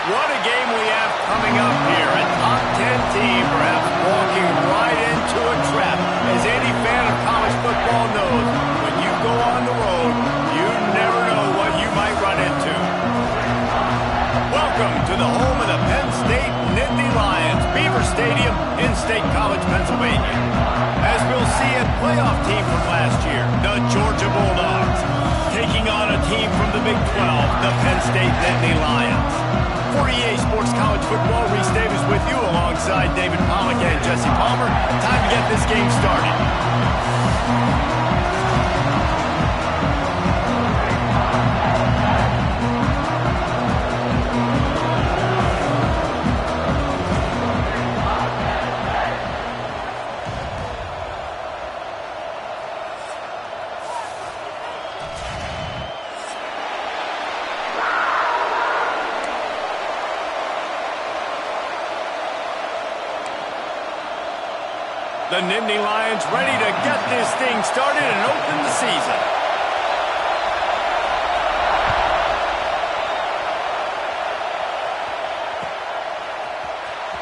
What a game we have coming up here. A top 10 team perhaps walking right into a trap. As any fan of college football knows, when you go on the road, you never know what you might run into. Welcome to the home of the Penn State Nittany Lions, Beaver Stadium in State College, Pennsylvania. As we'll see, a playoff team from last year, the Georgia Bulldogs, taking on a team from the Big 12, the Penn State Nittany Lions. For EA Sports College Football, Reese Davis with you alongside David Pollack and Jesse Palmer. Time to get this game started. The Nittany Lions ready to get this thing started and open the season.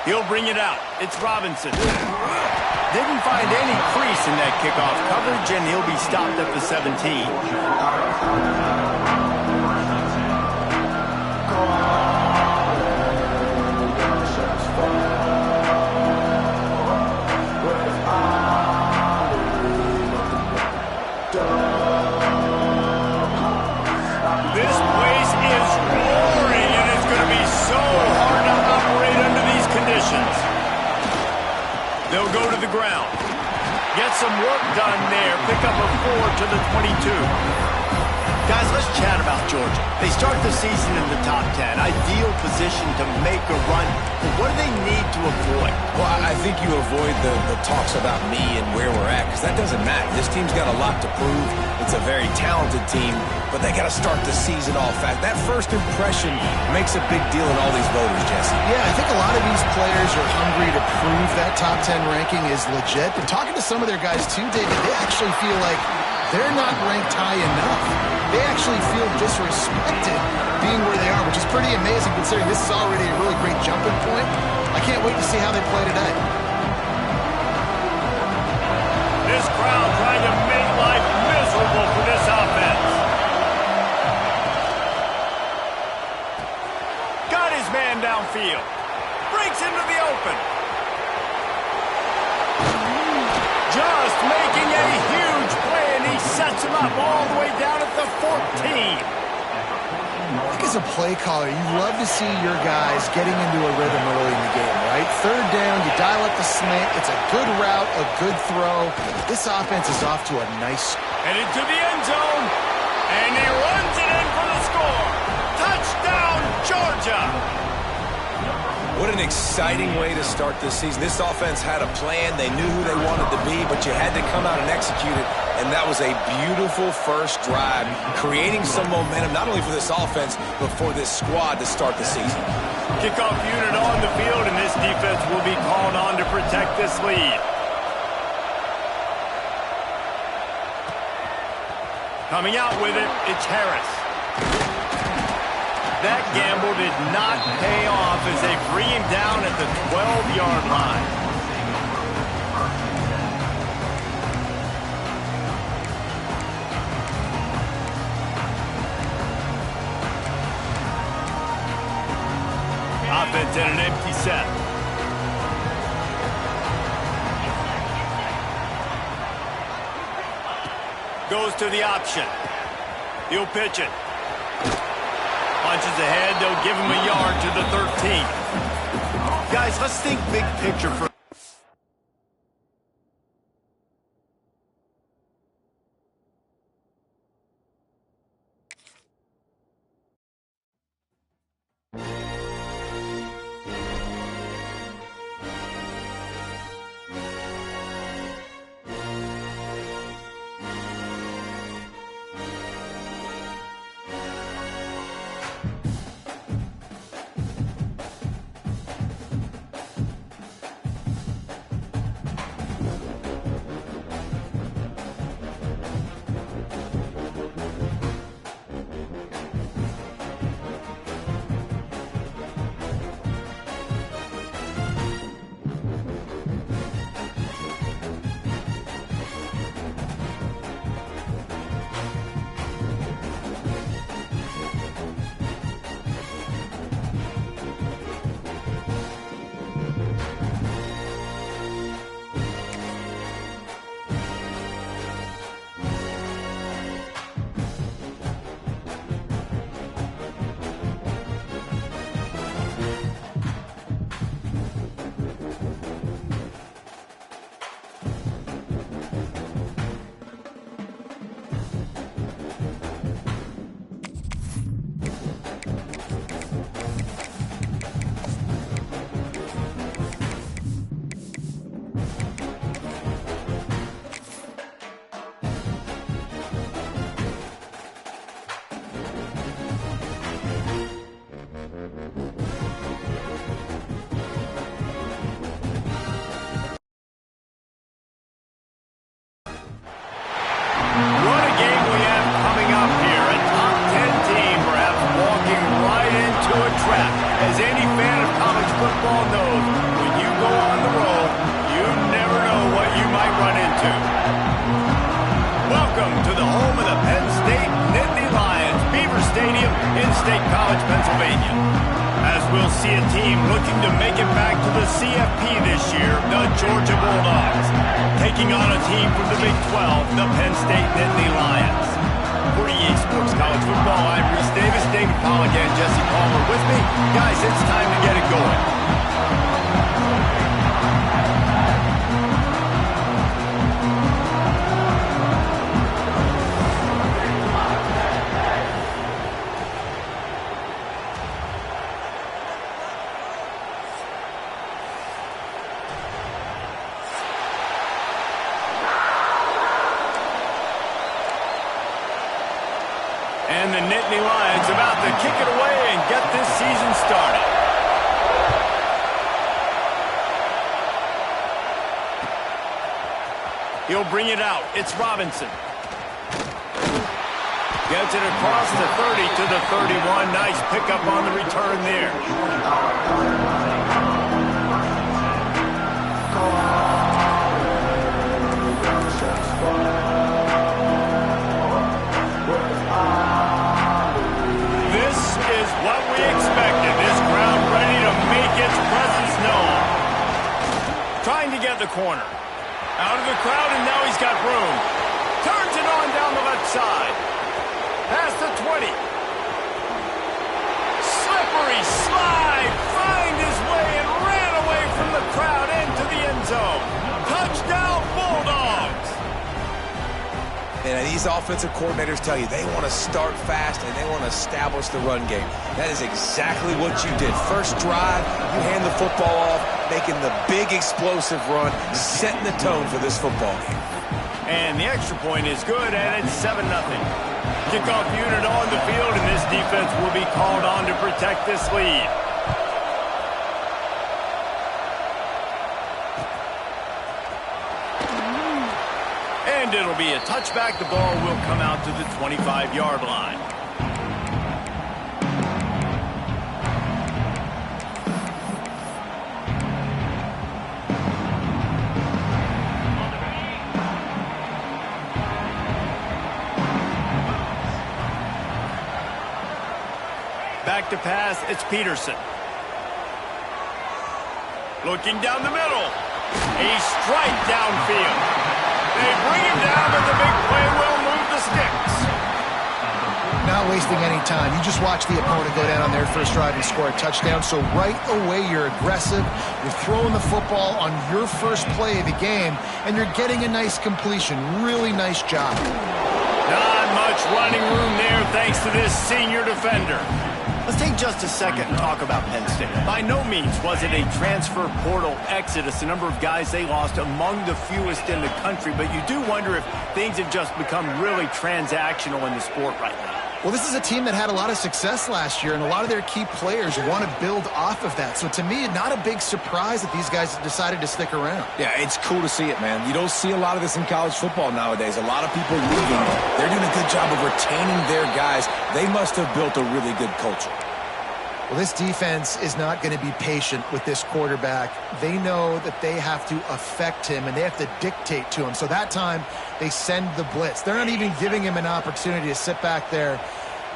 He'll bring it out. It's Robinson. Didn't find any crease in that kickoff coverage, and he'll be stopped at the 17. They'll go to the ground. Get some work done there. Pick up a 4 to the 22. Guys, let's chat about Georgia. They start the season in the top 10. Ideal position to make a run. But what do they need to avoid? Well, I think you avoid the talks about me and where we're at, because that doesn't matter. This team's got a lot to prove. It's a very talented team, but they got to start the season off fast. That first impression makes a big deal in all these voters, Jesse. Yeah, I think a lot of these players are hungry to prove that top 10 ranking is legit. But talking to some of their guys too, David, they actually feel like they're not ranked high enough. They actually feel disrespected being where they are, which is pretty amazing considering this is already a really great jumping point. I can't wait to see how they play today. This crowd trying to make life miserable for this offense. Got his man downfield. Breaks into the open. Just making a huge play, and he sets him up all the way down at the 14. I think as a play caller, you love to see your guys getting into a rhythm early in the game, right? Third down, you dial up the slant. It's a good route, a good throw. This offense is off to a nice... Headed to the end zone, and he runs it in for the score. Touchdown, Georgia! What an exciting way to start this season. This offense had a plan. They knew who they wanted to be, but you had to come out and execute it. And that was a beautiful first drive, creating some momentum, not only for this offense, but for this squad to start the season. Kickoff unit on the field, and this defense will be called on to protect this lead. Coming out with it, it's Harris. That gamble did not pay off as they bring him down at the 12-yard line. Offense in an empty set. Goes to the option. He'll pitch it. Punches ahead, they'll give him a yard to the 13. Guys, let's think big picture for... football knows when you go on the road, you never know what you might run into. Welcome to the home of the Penn State Nittany Lions, Beaver Stadium in State College, Pennsylvania. As we'll see a team looking to make it back to the CFP this year, the Georgia Bulldogs, taking on a team from the Big 12, the Penn State Nittany Lions. For EA Sports College Football, I'm Reese Davis, David Pollack, and Jesse Palmer with me. Guys, it's time to get it going. And the Nittany Lions about to kick it away and get this season started. He'll bring it out. It's Robinson. Gets it across the 30 to the 31. Nice pickup on the return there. What we expected. This crowd ready to make its presence known. Trying to get the corner. Out of the crowd, and now he's got room. Turns it on down the left side. Past the 20. Slippery slide. Find his way and ran away from the crowd into the end zone. Touchdown, Bulldogs. And these offensive coordinators tell you they want to start fast and they want to establish the run game. That is exactly what you did. First drive, you hand the football off, making the big explosive run, setting the tone for this football game. And the extra point is good, and it's 7-0. Kickoff unit on the field, and this defense will be called on to protect this lead. And it'll be a touchback. The ball will come out to the 25-yard line. Back to pass, it's Peterson. Looking down the middle. A strike downfield. They bring him down, but the big play will move the sticks. Not wasting any time. You just watch the opponent go down on their first drive and score a touchdown. So right away, you're aggressive. You're throwing the football on your first play of the game, and you're getting a nice completion. Really nice job. Not much running room there thanks to this senior defender. Let's take just a second and talk about Penn State. By no means was it a transfer portal exodus. The number of guys they lost among the fewest in the country, but you do wonder if things have just become really transactional in the sport right now. Well, this is a team that had a lot of success last year, and a lot of their key players want to build off of that. So to me, not a big surprise that these guys decided to stick around. Yeah, it's cool to see it, man. You don't see a lot of this in college football nowadays. A lot of people leaving. They're doing a good job of retaining their guys. They must have built a really good culture. Well, this defense is not going to be patient with this quarterback. They know that they have to affect him, and they have to dictate to him. So that time, they send the blitz. They're not even giving him an opportunity to sit back there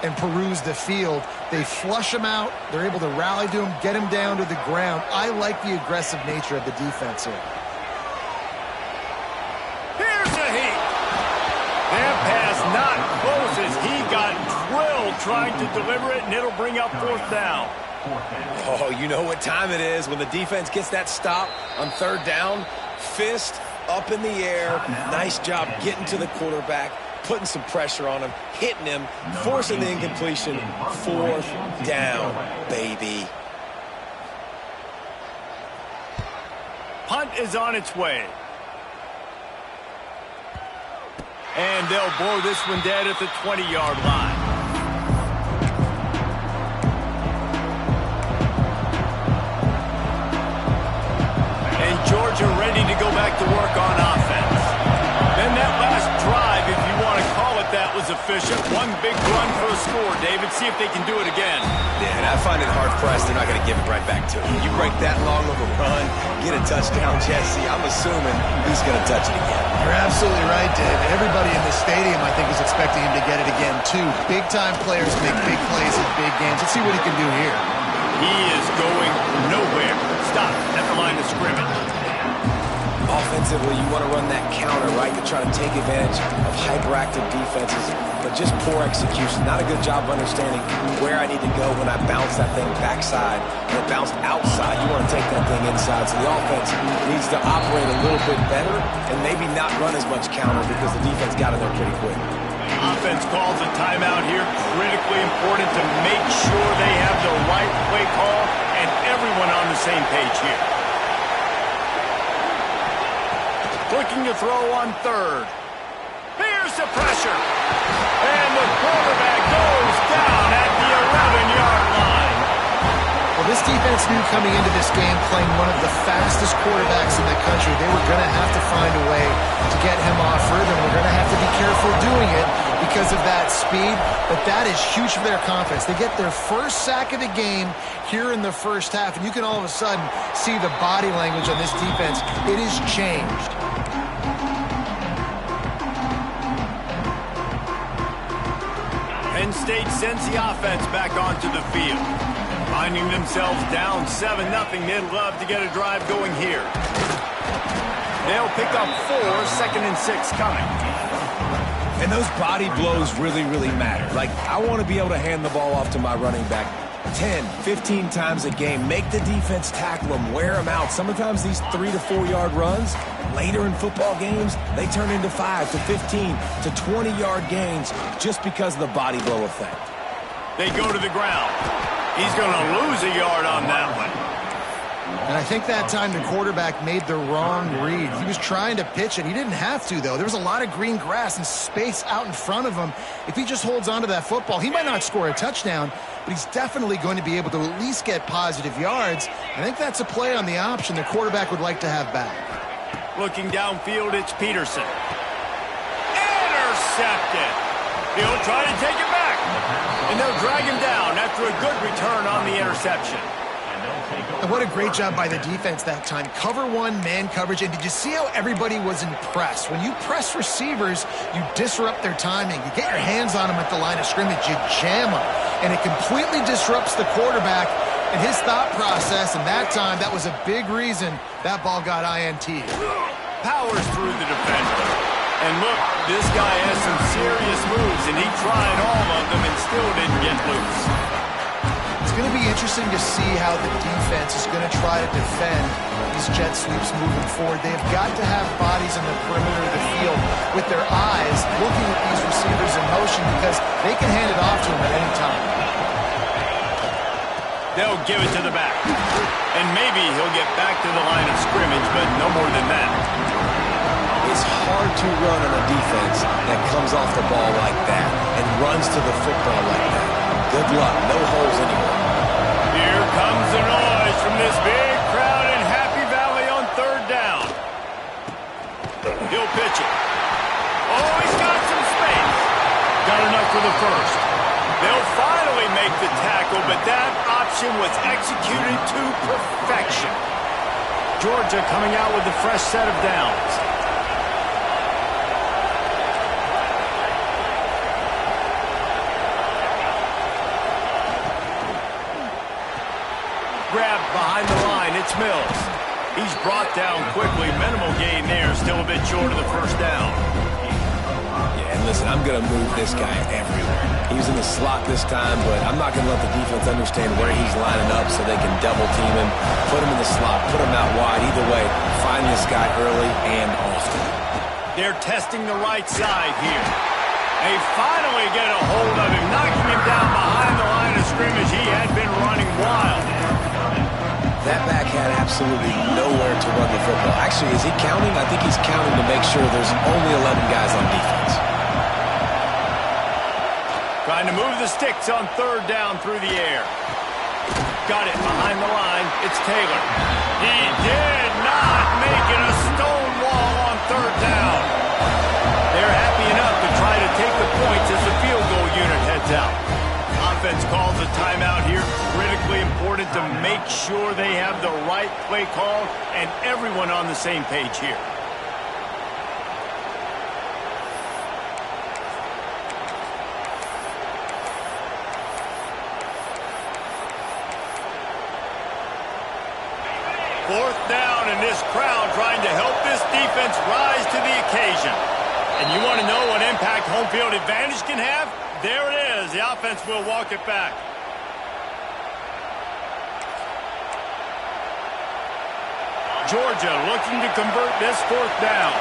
and peruse the field. They flush him out. They're able to rally to him, get him down to the ground. I like the aggressive nature of the defense here. Here's a heat. That pass not close as he got drilled trying to deliver it, and it'll bring up fourth down. Oh, you know what time it is when the defense gets that stop on third down. Fist up in the air. Nice job getting to the quarterback, putting some pressure on him, hitting him, forcing the incompletion. Fourth down, baby. Punt is on its way. And they'll blow this one dead at the 20-yard line. And Georgia ready to go back to work on offense. Then that last drive, if you want to call it that, was efficient. One big run for a score, David. See if they can do it again. Yeah, and I find it hard-pressed they're not going to give it right back to him. You break that long of a run, get a touchdown, Jesse, I'm assuming he's going to touch it again. You're absolutely right, Dave. Everybody in the stadium, I think, is expecting him to get it again, too. Big-time players make big plays in big games. Let's see what he can do here. He is going nowhere. Stop at the line of scrimmage. Offensively, you want to run that counter, right, to try to take advantage of hyperactive defenses, but just poor execution. Not a good job of understanding where I need to go when I bounce that thing backside. When it bounced outside, you want to take that thing inside. So the offense needs to operate a little bit better and maybe not run as much counter because the defense got in there pretty quick. Offense calls a timeout here. Critically important to make sure they have the right play call and everyone on the same page here. Looking to throw on third. Here's the pressure. And the quarterback goes down at the 11-yard line. Well, this defense knew coming into this game, playing one of the fastest quarterbacks in the country, they were going to have to find a way to get him off rhythm. We're going to have to be careful doing it because of that speed, but that is huge for their confidence. They get their first sack of the game here in the first half, and you can all of a sudden see the body language on this defense. It has changed. Penn State sends the offense back onto the field. Finding themselves down 7-0, they'd love to get a drive going here. They'll pick up 4, 2nd and 6 coming. And those body blows really, really matter. Like, I want to be able to hand the ball off to my running back 10, 15 times a game. Make the defense tackle them, wear them out. Sometimes these 3 to 4 yard runs, later in football games, they turn into 5 to 15 to 20-yard gains just because of the body blow effect. They go to the ground. He's going to lose a yard on that one. And I think that time the quarterback made the wrong read. He was trying to pitch it. He didn't have to, though. There was a lot of green grass and space out in front of him. If he just holds on to that football, he might not score a touchdown, but he's definitely going to be able to at least get positive yards. I think that's a play on the option the quarterback would like to have back. Looking downfield, it's Peterson. Intercepted. He'll try to take it back. And they'll drag him down after a good return on the interception. And what a great job by the defense that time. Cover one, man coverage. And did you see how everybody was impressed? When you press receivers, you disrupt their timing. You get your hands on them at the line of scrimmage. You jam them. And it completely disrupts the quarterback and his thought process. And that time, that was a big reason that ball got INT. Powers through the defender. And look, this guy has some serious moves, and he tried all of them and still didn't get loose. It's going to be interesting to see how the defense is going to try to defend these jet sweeps moving forward. They've got to have bodies in the perimeter of the field with their eyes looking at these receivers in motion because they can hand it off to them at any time. They'll give it to the back. And maybe he'll get back to the line of scrimmage, but no more than that. It's hard to run on a defense that comes off the ball like that and runs to the football like that. Good luck. No holes anywhere. Here comes the noise from this big crowd in Happy Valley on 3rd down. He'll pitch it. Oh, he's got some space. Got enough for the first. They'll finally make the tackle, but that option was executed to perfection. Georgia coming out with a fresh set of downs. Grab behind the line, it's Mills. He's brought down quickly. Minimal gain there, still a bit short of the first down. Yeah, and listen, I'm going to move this guy everywhere. He was in the slot this time, but I'm not going to let the defense understand where he's lining up so they can double team him, put him in the slot, put him out wide. Either way, find this guy early and often. They're testing the right side here. They finally get a hold of him, knocking him down behind the line of scrimmage. He had been running wild. That back had absolutely nowhere to run the football. Actually, is he counting? I think he's counting to make sure there's only 11 guys on defense. Trying to move the sticks on 3rd down through the air. Got it behind the line. It's Taylor. He did not make it a stone wall on 3rd down. They're happy enough to try to take the points as the field goal unit sure they have the right play call and everyone on the same page here. Fourth down, and this crowd trying to help this defense rise to the occasion. And you want to know what impact home field advantage can have? There it is. The offense will walk it back. Georgia looking to convert this fourth down.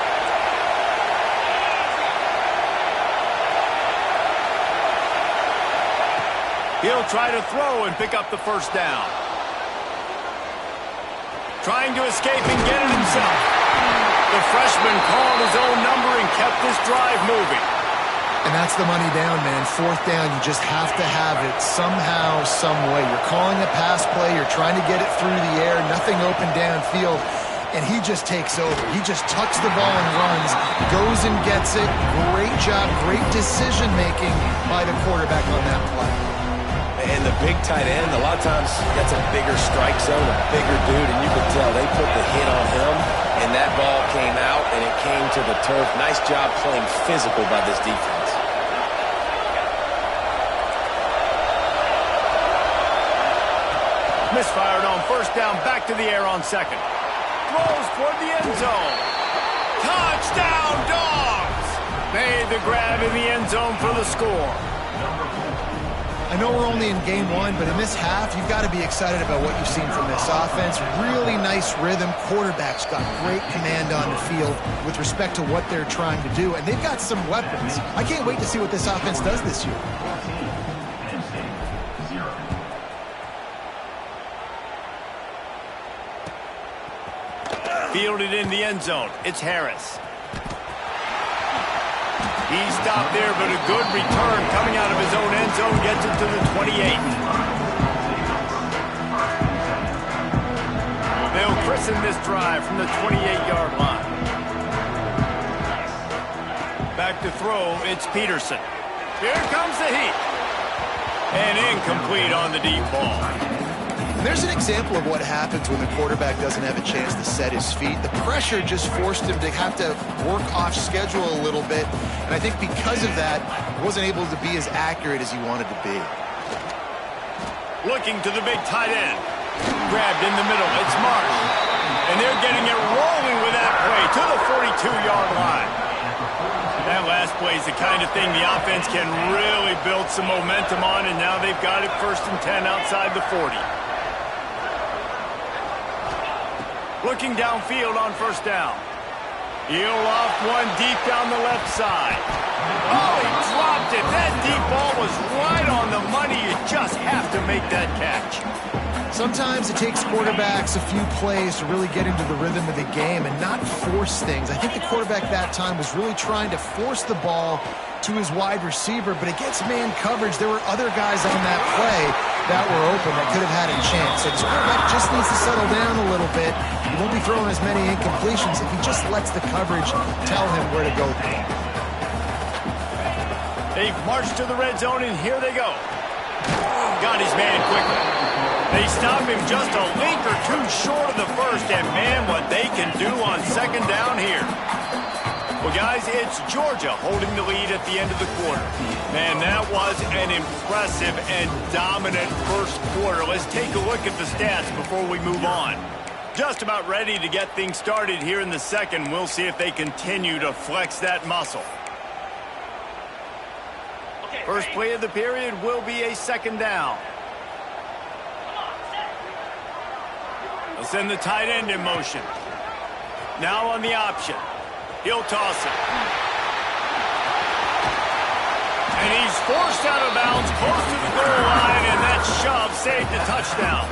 He'll try to throw and pick up the first down. Trying to escape and get it himself. The freshman called his own number and kept this drive moving. And that's the money down, man. Fourth down, you just have to have it somehow, some way. You're calling a pass play. You're trying to get it through the air. Nothing open downfield. And he just takes over. He just tucks the ball and runs, goes and gets it. Great job, great decision-making by the quarterback on that play. And the big tight end, a lot of times that's a bigger strike zone, a bigger dude, and you could tell they put the hit on him, and that ball came out, and it came to the turf. Nice job playing physical by this defense. Misfired on first down, back to the air on second. Throws toward the end zone. Touchdown, Dogs! Made the grab in the end zone for the score. I know we're only in game one, but in this half, you've got to be excited about what you've seen from this offense. Really nice rhythm. Quarterback's got great command on the field with respect to what they're trying to do, and they've got some weapons. I can't wait to see what this offense does this year. Fielded in the end zone. It's Harris. He stopped there, but a good return coming out of his own end zone gets it to the 28. They'll christen this drive from the 28-yard line. Back to throw, it's Peterson. Here comes the heat. And incomplete on the deep ball. And there's an example of what happens when the quarterback doesn't have a chance to set his feet. The pressure just forced him to have to work off schedule a little bit. And I think because of that, he wasn't able to be as accurate as he wanted to be. Looking to the big tight end. Grabbed in the middle. It's Marsh. And they're getting it rolling with that play to the 42-yard line. That last play is the kind of thing the offense can really build some momentum on, and now they've got it 1st and 10 outside the 40. Looking downfield on first down. He'll off one deep down the left side. Oh, he dropped it. That deep ball was right on the money. You just have to make that catch. Sometimes it takes quarterbacks a few plays to really get into the rhythm of the game and not force things. I think the quarterback that time was really trying to force the ball to his wide receiver, but against man coverage, there were other guys on that play that were open that could have had a chance. So this quarterback just needs to settle down a little bit. He won't be throwing as many incompletions if he just lets the coverage tell him where to go. They've marched to the red zone, and here they go. Got his man quickly. They stop him just a link or two short of the first, and man, what they can do on second down here. Well, guys, it's Georgia holding the lead at the end of the quarter. Man, that was an impressive and dominant first quarter. Let's take a look at the stats before we move on. Just about ready to get things started here in the second. We'll see if they continue to flex that muscle. First play of the period will be a second down. They'll send the tight end in motion. Now on the option. He'll toss it. And he's forced out of bounds close to the goal line, and that shove saved a touchdown.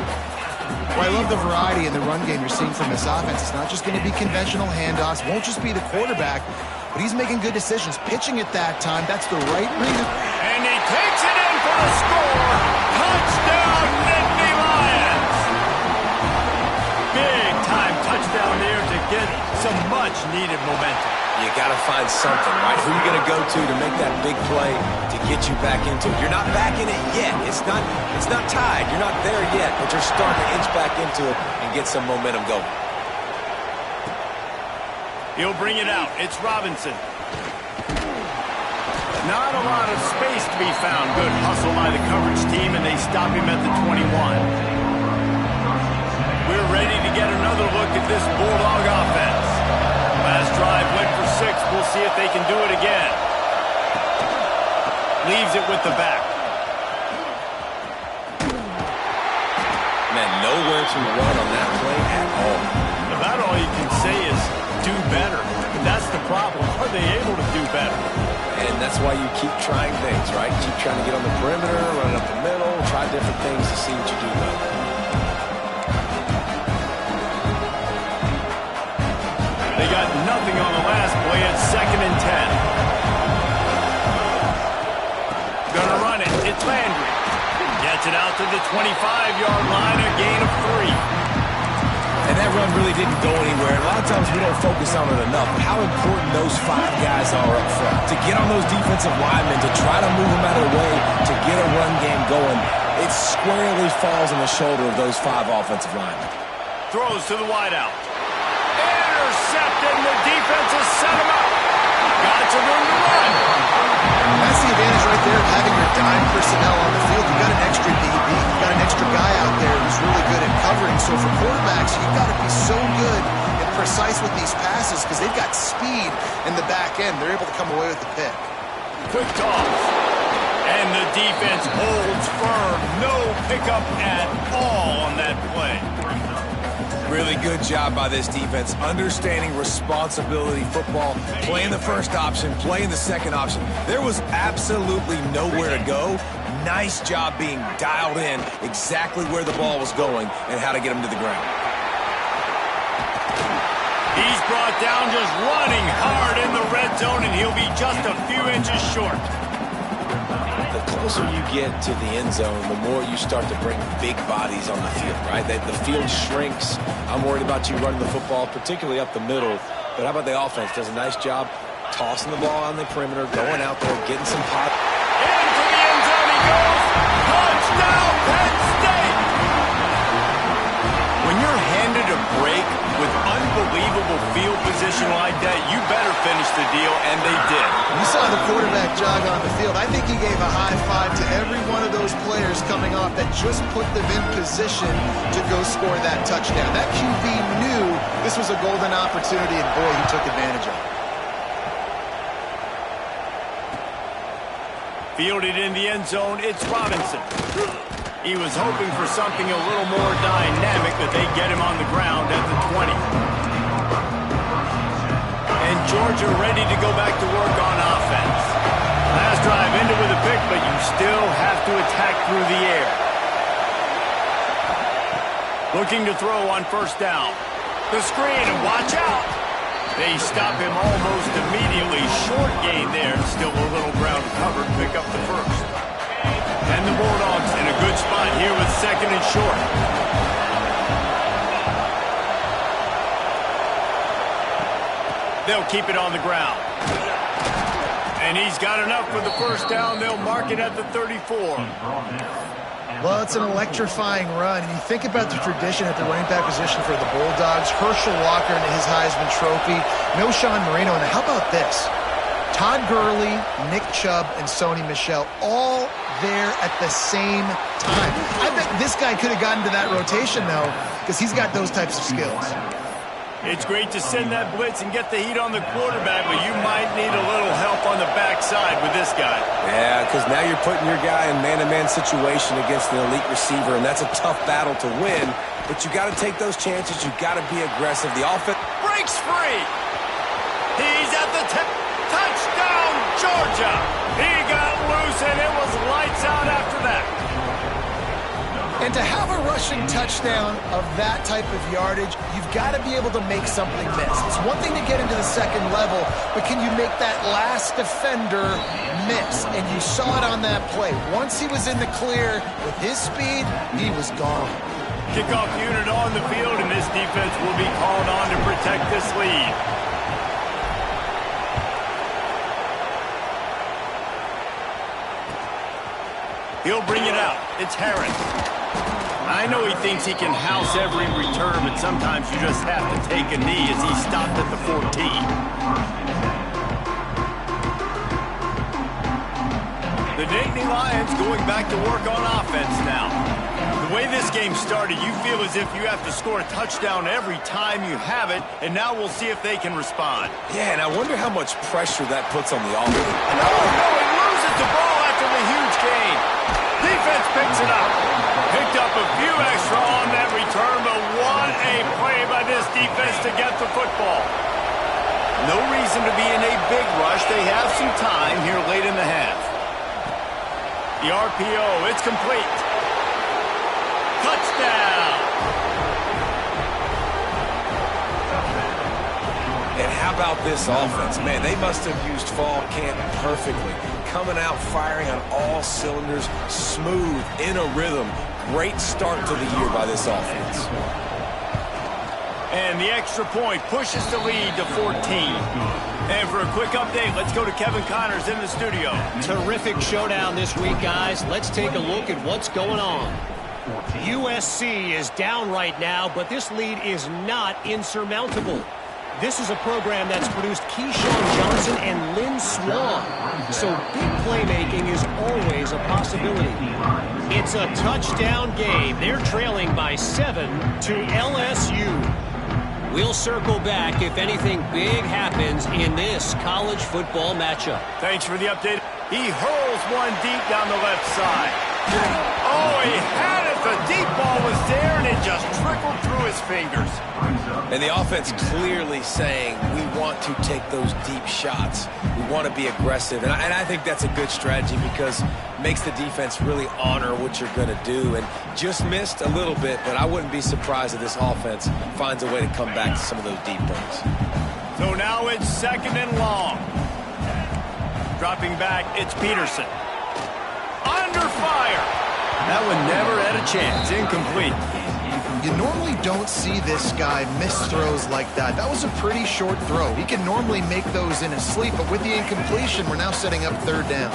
Well, I love the variety in the run game you're seeing from this offense. It's not just going to be conventional handoffs. It won't just be the quarterback, but he's making good decisions. Pitching it that time, that's the right read. And he takes it in for the score. Touchdown, Nittany Lions. Big time touchdown there to get some much needed momentum. You got to find something, right? Who are you going to go to make that big play to get you back into it? You're not back in it yet. It's not tied. You're not there yet, but you're starting to inch back into it and get some momentum going. He'll bring it out. It's Robinson. Not a lot of space to be found. Good hustle by the coverage team, and they stop him at the 21. We're ready to get another look at this Bulldog offense. Last drive went for 6. We'll see if they can do it again. Leaves it with the back. Man, nowhere to run on that play at all. About all you can say is do better. And that's the problem. Are they able to do better? And that's why you keep trying things, right? Keep trying to get on the perimeter, run it up the middle, try different things to see what you do well. They got nothing on the last play at 2nd and 10. Gonna run it. It's Landry. Gets it out to the 25-yard line, a gain of 3. And that run really didn't go anywhere. A lot of times we don't focus on it enough, but how important those 5 guys are up front. To get on those defensive linemen, to try to move them out of the way, to get a run game going, it squarely falls on the shoulder of those 5 offensive linemen. Throws to the wideout. Intercepted, and the defense has set him up. Got some room to run. That's the advantage right there of having your dime personnel on the field. You've got an extra DB. You've got an extra guy out there who's really good at covering. So for quarterbacks, you've got to be so good and precise with these passes because they've got speed in the back end. They're able to come away with the pick. Quick toss. And the defense holds firm. No pickup at all on that play. Really good job by this defense, understanding responsibility football, playing the first option, playing the second option. There was absolutely nowhere to go. Nice job being dialed in exactly where the ball was going and how to get him to the ground. He's brought down just running hard in the red zone, and he'll be just a few inches short. The closer you get to the end zone, the more you start to bring big bodies on the field, right? The field shrinks. I'm worried about you running the football, particularly up the middle. But how about the offense? Does a nice job tossing the ball on the perimeter, going out there, getting some pot. Into the end zone he goes. Touchdown, Penn State! When you're handed a break with unbelievable field position like that, you better finish the deal, and they did. You saw the quarterback jog on the field. I think he gave a high five to every one of those players coming off that just put them in position to go score that touchdown. That QB knew this was a golden opportunity, and boy, he took advantage of it. Fielded in the end zone, it's Robinson. He was hoping for something a little more dynamic, but they get him on the ground at the 20. And Georgia ready to go back to work on offense. Last drive ended with a pick, but you still have to attack through the air. Looking to throw on 1st down. The screen, and watch out. They stop him almost immediately. Short gain there. Still a little ground covered. Pick up the 1st. And the Bulldogs in a good spot here with 2nd and short. They'll keep it on the ground. And he's got enough for the 1st down. They'll mark it at the 34. Well, it's an electrifying run. And you think about the tradition at the running back position for the Bulldogs. Herschel Walker into his Heisman Trophy. No Sean Marino. And how about this? Todd Gurley, Nick Chubb, and Sony Michel all there at the same time. I bet this guy could have gotten to that rotation, though, because he's got those types of skills. It's great to send that blitz and get the heat on the quarterback, but you might need a little help on the backside with this guy. Yeah, because now you're putting your guy in man-to-man situation against an elite receiver, and that's a tough battle to win. But you got to take those chances. You got to be aggressive. The offense breaks free. He's at the touchdown, Georgia. He got loose, and it was lights out after that. And to have a rushing touchdown of that type of yardage, you've got to be able to make something miss. It's one thing to get into the second level, but can you make that last defender miss? And you saw it on that play. Once he was in the clear with his speed, he was gone. Kickoff unit on the field, and this defense will be called on to protect this lead. He'll bring it out. It's Harris. I know he thinks he can house every return, but sometimes you just have to take a knee as he stopped at the 14. The Nittany Lions going back to work on offense now. The way this game started, you feel as if you have to score a touchdown every time you have it, and now we'll see if they can respond. Yeah, and I wonder how much pressure that puts on the offense. No, he loses the ball after the huge gain. Defense picks it up. Picked up a few extra on that return, but what a play by this defense to get the football. No reason to be in a big rush. They have some time here late in the half. The RPO, it's complete. Touchdown! And how about this offense? Man, they must have used fall camp perfectly. Coming out firing on all cylinders, smooth, in a rhythm. Great start to the year by this offense. And the extra point pushes the lead to 14. And for a quick update, let's go to Kevin Connors in the studio. Terrific showdown this week, guys. Let's take a look at what's going on. USC is down right now, but this lead is not insurmountable. This is a program that's produced Keyshawn Johnson and Lynn Swann. So big playmaking is always a possibility. It's a touchdown game. They're trailing by 7 to LSU. We'll circle back if anything big happens in this college football matchup. Thanks for the update. He hurls one deep down the left side. Oh, he had it. The deep ball was there, and it just trickled through his fingers. And the offense clearly saying, we want to take those deep shots. We want to be aggressive. And I think that's a good strategy because it makes the defense really honor what you're going to do. And just missed a little bit, but I wouldn't be surprised if this offense finds a way to come back to some of those deep things. So now it's 2nd and long. Dropping back, it's Peterson. Under fire. That one never had a chance. Incomplete. You normally don't see this guy miss throws like that. That was a pretty short throw. He can normally make those in his sleep, but with the incompletion, we're now setting up 3rd down.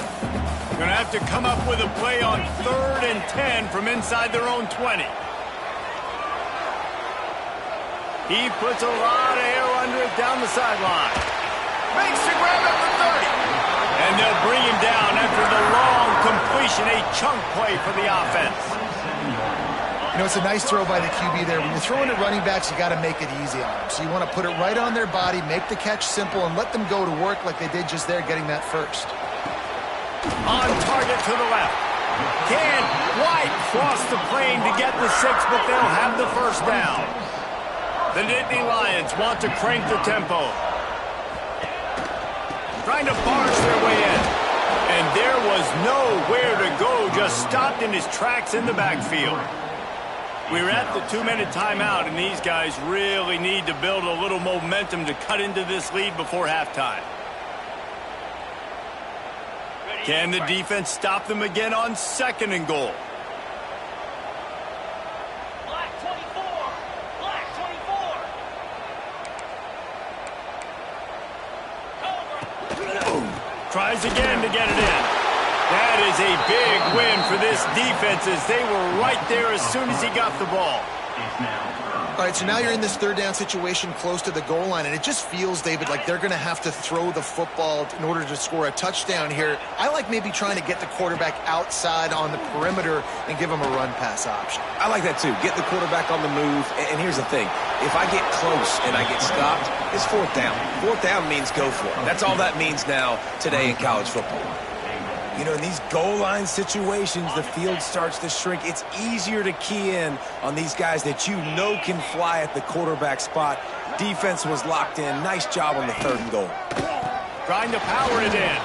Going to have to come up with a play on 3rd and 10 from inside their own 20. He puts a lot of air under it down the sideline. Makes the grab at the 30. And they'll bring him down after the long completion, a chunk play for the offense. You know, it's a nice throw by the QB there. When you're throwing at running backs, you got to make it easy on them. So you want to put it right on their body, make the catch simple, and let them go to work like they did just there, getting that first. On target to the left. Can White cross the plane to get the 6, but they'll have the 1st down. The Nittany Lions want to crank the tempo. Trying to barge their way in. And there was nowhere to go, just stopped in his tracks in the backfield. We're at the 2-minute timeout, and these guys really need to build a little momentum to cut into this lead before halftime. Can the defense stop them again on 2nd and goal? Black 24. Black 24. Tries again to get it in. That is a big win for this defense as they were right there as soon as he got the ball. All right, so now you're in this 3rd down situation close to the goal line, and it just feels, David, like they're going to have to throw the football in order to score a touchdown here. I like maybe trying to get the quarterback outside on the perimeter and give him a run-pass option. I like that too. Get the quarterback on the move. And here's the thing. If I get close and I get stopped, it's 4th down. 4th down means go for it. That's all that means now today in college football. You know, in these goal line situations, the field starts to shrink. It's easier to key in on these guys that you know can fly at the quarterback spot. Defense was locked in. Nice job on the 3rd and goal. Trying to power it in.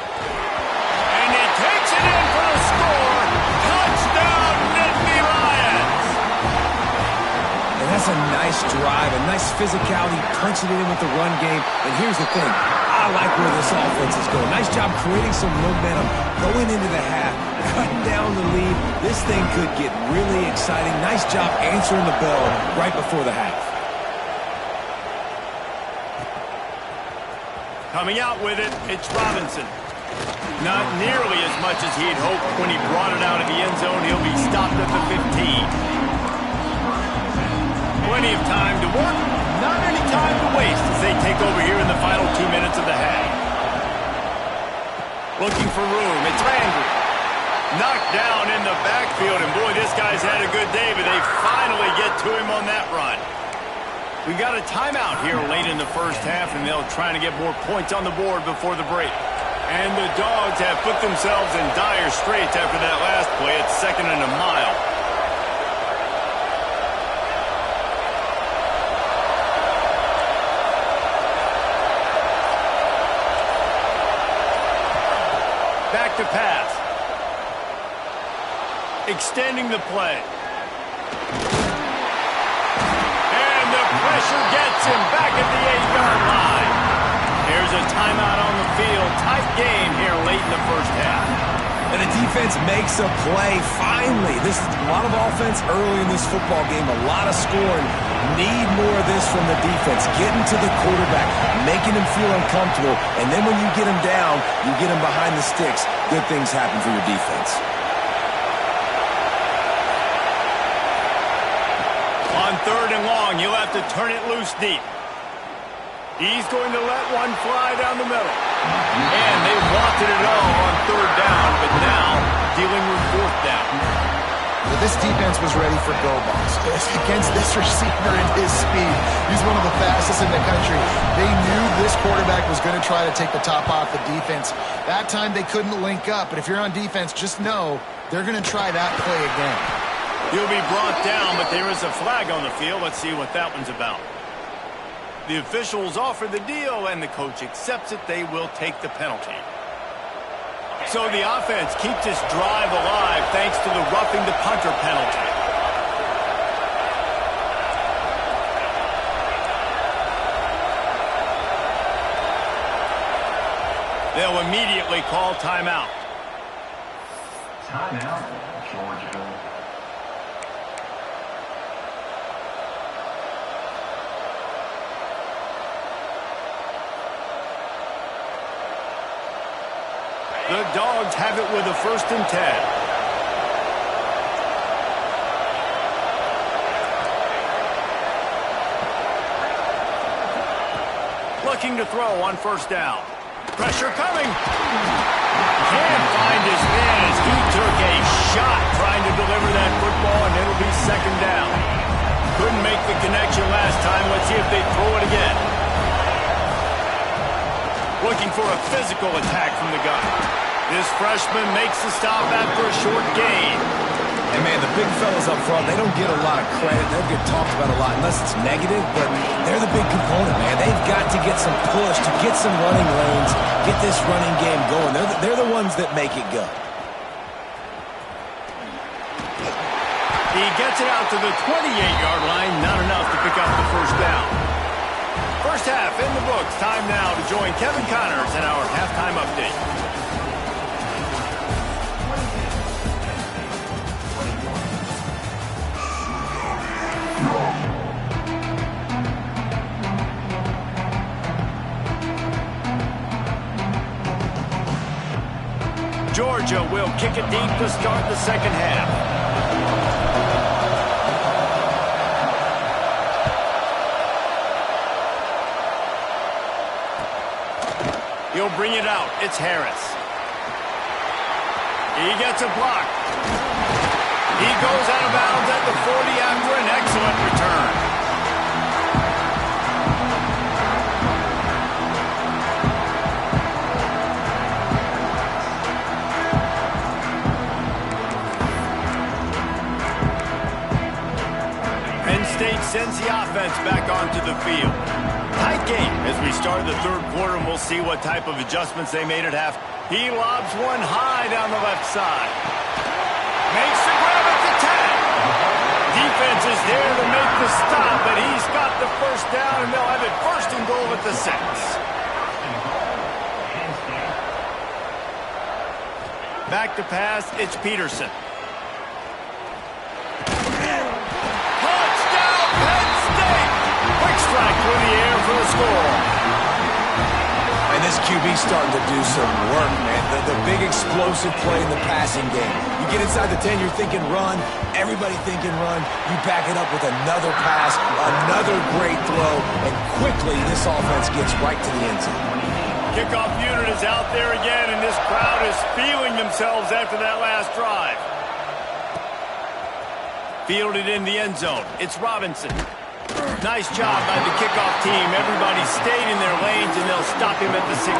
And he takes it in for the score. Touchdown, Nittany Lions. And that's a nice drive, a nice physicality, punching it in with the run game. And here's the thing. I like where this offense is going. Nice job creating some momentum going into the half, cutting down the lead. This thing could get really exciting. Nice job answering the bell right before the half. Coming out with it, it's Robinson. Not nearly as much as he had hoped when he brought it out of the end zone. He'll be stopped at the 15. Plenty of time to work, not any time to waste as they take over here in the final 2 minutes of the half. Looking for room, it's Landry. Knocked down in the backfield, and boy, this guy's had a good day, but they finally get to him on that run. We got a timeout here late in the first half, and they'll try to get more points on the board before the break. And the Dogs have put themselves in dire straits after that last play. It's 2nd and a mile. Back to pass. Extending the play. And the pressure gets him back at the 8-yard line. There's a timeout on the field. Tight game here late in the first half. And the defense makes a play. Finally, this is a lot of offense early in this football game. A lot of scoring. Need more of this from the defense. Getting to the quarterback, making him feel uncomfortable. And then when you get him down, you get him behind the sticks. Good things happen for your defense. On 3rd and long, he'll have to turn it loose deep. He's going to let one fly down the middle. And they wanted it all on 3rd down, but now dealing with 4th down. But this defense was ready for go balls. Against this receiver and his speed, he's one of the fastest in the country. They knew this quarterback was going to try to take the top off the defense. That time they couldn't link up, but if you're on defense, just know they're going to try that play again. He'll be brought down, but there is a flag on the field. Let's see what that one's about. The officials offer the deal, and the coach accepts it. They will take the penalty. So the offense keeps this drive alive thanks to the roughing the punter penalty. They'll immediately call timeout. Timeout, Georgia. The Dogs have it with a 1st and 10. Looking to throw on 1st down. Pressure coming. Can't find his man as he took a shot trying to deliver that football, and it'll be 2nd down. Couldn't make the connection last time. Let's see if they throw it again. Looking for a physical attack from the gun. This freshman makes the stop after a short gain. And, man, the big fellas up front, they don't get a lot of credit. They don't get talked about a lot unless it's negative, but they're the big component, man. They've got to get some push, to get some running lanes, get this running game going. They're the ones that make it go. He gets it out to the 28-yard line. Not enough to pick up the 1st down. First half in the books. Time now to join Kevin Connors in our halftime update. Georgia will kick it deep to start the 2nd half. He'll bring it out. It's Harris. He gets a block. He goes out of bounds at the 40 after an excellent return. State sends the offense back onto the field. Tight game as we start the 3rd quarter, and we'll see what type of adjustments they made at half. He lobs one high down the left side. Makes the grab at the 10. Defense is there to make the stop, but he's got the 1st down, and they'll have it 1st and goal at the 6. Back to pass, it's Peterson. And this This QB's starting to do some work, man. The big explosive play in the passing game. You get inside the 10, you're thinking run. Everybody thinking run. You back it up with another pass, another great throw, and quickly this offense gets right to the end zone. Kickoff unit is out there again, and this crowd is feeling themselves after that last drive. Fielded in the end zone. It's Robinson. Nice job by the kickoff team. Everybody stayed in their lanes, and they'll stop him at the 16.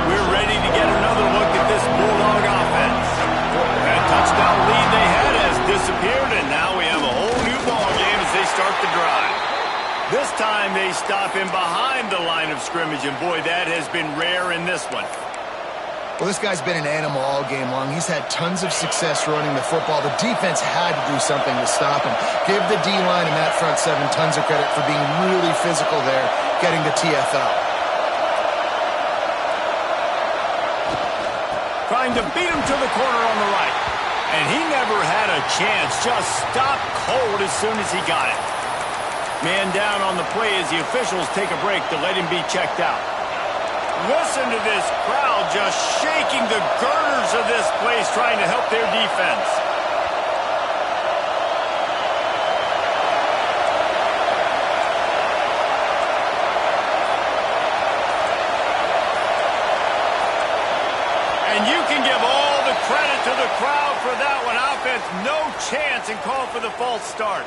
We're ready to get another look at this Bulldog offense. That touchdown lead they had has disappeared, and now we have a whole new ball game as they start the drive. This time they stop him behind the line of scrimmage, and boy, that has been rare in this one. Well, this guy's been an animal all game long. He's had tons of success running the football. The defense had to do something to stop him. Give the D-line and that front seven tons of credit for being really physical there, getting the TFL. Trying to beat him to the corner on the right. And he never had a chance. Just stopped cold as soon as he got it. Man down on the play as the officials take a break to let him be checked out. Listen to this crowd just shaking the girders of this place trying to help their defense. And you can give all the credit to the crowd for that one. Offense, no chance, and call for the false start.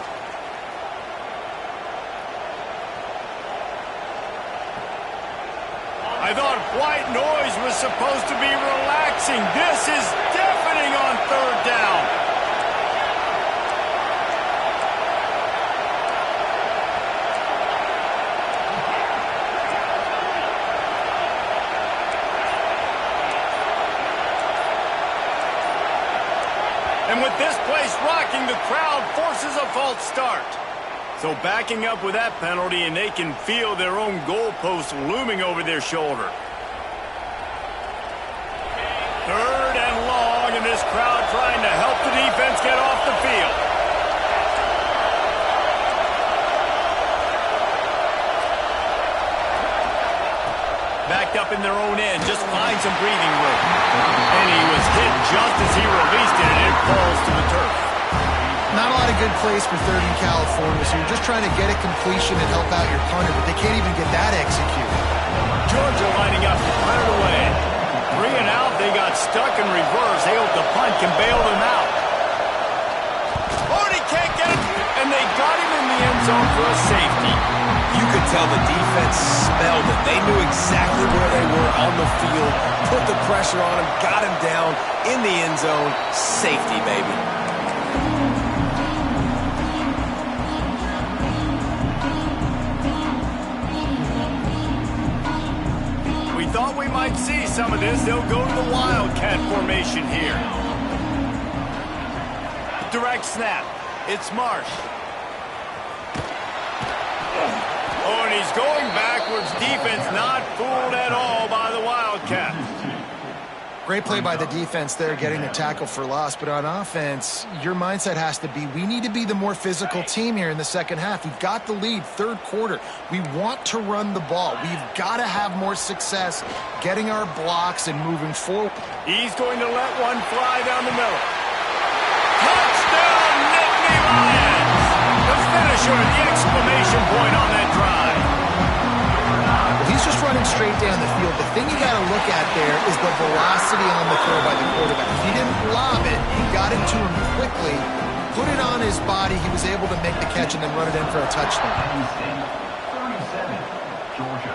I thought white noise was supposed to be relaxing. This is deafening on third down. And with this place rocking, the crowd forces a false start. So backing up with that penalty, and they can feel their own goalpost looming over their shoulder. Third and long, and this crowd trying to help the defense get off the field. Backed up in their own end, just find some breathing room. And he was hit just as he released it, and it falls to the turf. Not a lot of good plays for third in California, so you're just trying to get a completion and help out your punter, but they can't even get that executed. Georgia lining up to punt it away. 3 and out, they got stuck in reverse. They hope the punt can bail them out. Oh, and he can't get it, and they got him in the end zone for a safety. You could tell the defense smelled it. They knew exactly where they were on the field, put the pressure on him, got him down in the end zone. Safety, baby. Thought we might see some of this. They'll go to the Wildcat formation here. Direct snap. It's Marsh. Oh, and he's going backwards. Defense not fooled at all by the Wildcat. Great play by the defense there, getting the tackle for loss. But on offense, your mindset has to be, we need to be the more physical team here in the second half. We've got the lead, third quarter. We want to run the ball. We've got to have more success getting our blocks and moving forward. He's going to let one fly down the middle. Touchdown, Nittany Lions! The finisher, the exclamation point on that drive. He's just running straight down the field. The thing you got to look at there is the velocity on the throw by the quarterback. He didn't lob it. He got it to him quickly, put it on his body. He was able to make the catch and then run it in for a touchdown. 37, Georgia,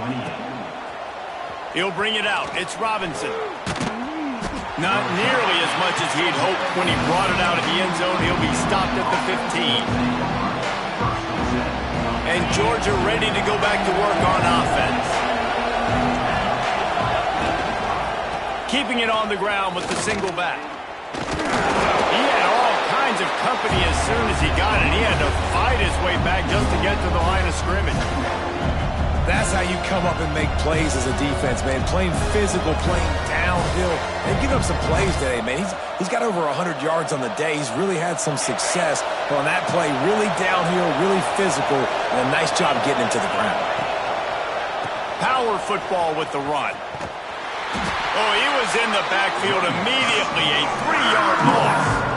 28. He'll bring it out. It's Robinson. Not nearly as much as he'd hoped when he brought it out of the end zone. He'll be stopped at the 15. And Georgia ready to go back to work on offense. Keeping it on the ground with the single back. He had all kinds of company as soon as he got it. He had to fight his way back just to get to the line of scrimmage. That's how you come up and make plays as a defense, man. Playing physical, playing downhill. They've given up some plays today, man. He's got over 100 yards on the day. He's really had some success on that play. Really downhill, really physical, and a nice job getting him to the ground. Power football with the run. Oh, he was in the backfield immediately. A 3-yard loss.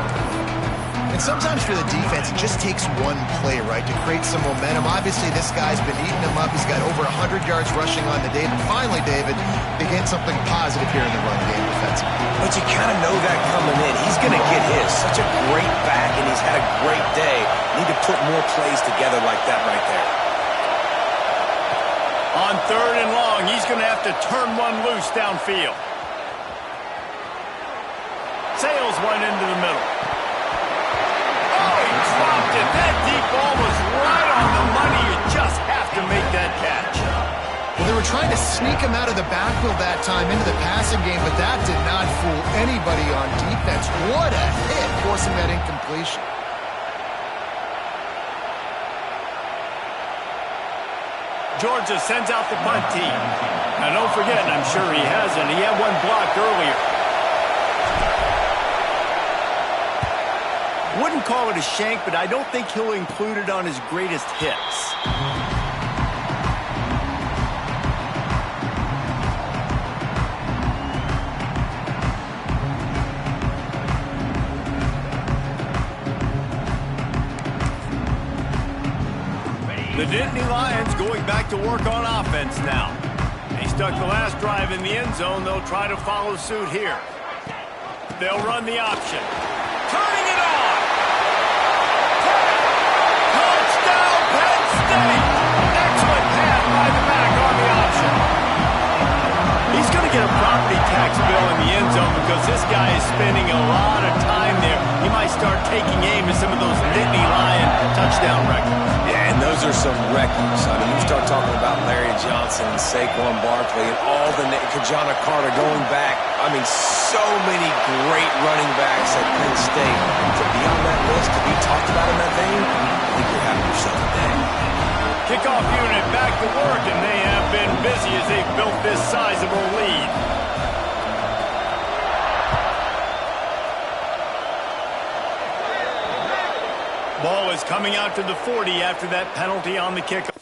And sometimes for the defense, it just takes one play, right, to create some momentum. Obviously, this guy's been eating them up. He's got over 100 yards rushing on the day. But finally, David, they get something positive here in the run game defensively. But you kind of know that coming in. He's going to get his. Such a great back, and he's had a great day. Need to put more plays together like that right there. On 3rd and long, he's going to have to turn one loose downfield. Sails one into the middle. Dropped it. That deep ball was right on the money. You just have to make that catch. Well, they were trying to sneak him out of the backfield that time into the passing game, but that did not fool anybody on defense. What a hit, forcing that incompletion. Georgia sends out the punt team. Now, don't forget, and I'm sure he hasn't, he had one blocked earlier. Wouldn't call it a shank, but I don't think he'll include it on his greatest hits. The Nittany Lions going back to work on offense now. They stuck the last drive in the end zone. They'll try to follow suit here. They'll run the option. Turning it on! Touchdown, Penn State! Excellent pass by the back on the option. He's going to get a property tax bill in the end zone because this guy is spending a lot of time there. He might start taking aim at some of those Nittany Lion touchdown records. Yeah, and those are some records. I mean, you start talking about Larry Johnson and Saquon Barkley and all the Kajana Carter going back. I mean, so many great running backs at Penn State. To be on that list, to be talked about in that vein, I think you're having yourself a day. Kickoff unit back to work, and they have been busy as they've built this sizable lead. Ball is coming out to the 40 after that penalty on the kickoff.